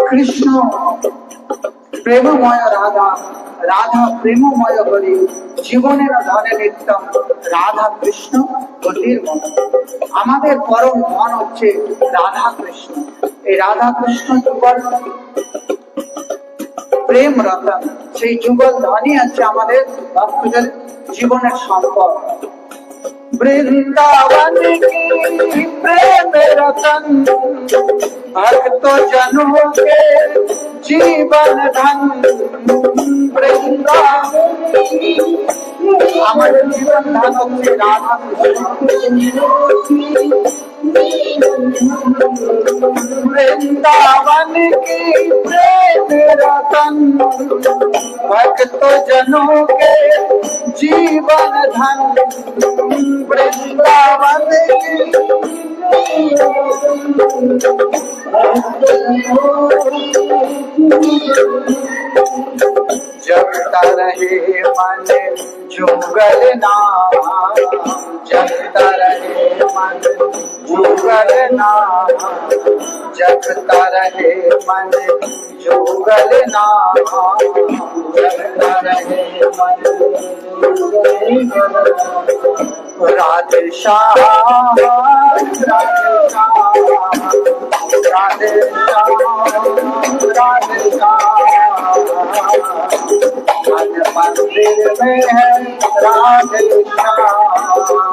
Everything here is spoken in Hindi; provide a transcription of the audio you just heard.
কৃষ্ণ প্রেমময় রাধা, রাধা প্রেমময় হরি, জীবনের ধনে নিত্যম রাধা কৃষ্ণ গতির মন। আমাদের পরম ধন হচ্ছে রাধা কৃষ্ণ। এই রাধা কৃষ্ণ যুগল প্রেম রতন, সেই যুগল ধনই হচ্ছে আমাদের ভক্তদের জীবনের সম্পদ। वृंदावन की प्रेम रतन, भक्त जनों के जीवन धन। हमारे जीवन धन से राधा वृंदावन की प्रेम रतन, भक्त जनों के जीवन धन। वृंदावन जगता रहे मन जुगल नाम, जगता रहे मन जुगल नाम, जगता रहे मन जुगल नाम, जगता रहे मन राधे श्याम, राधे श्याम, राधे श्याम, राधे श्याम। आज मंदिर में है राधे श्याम।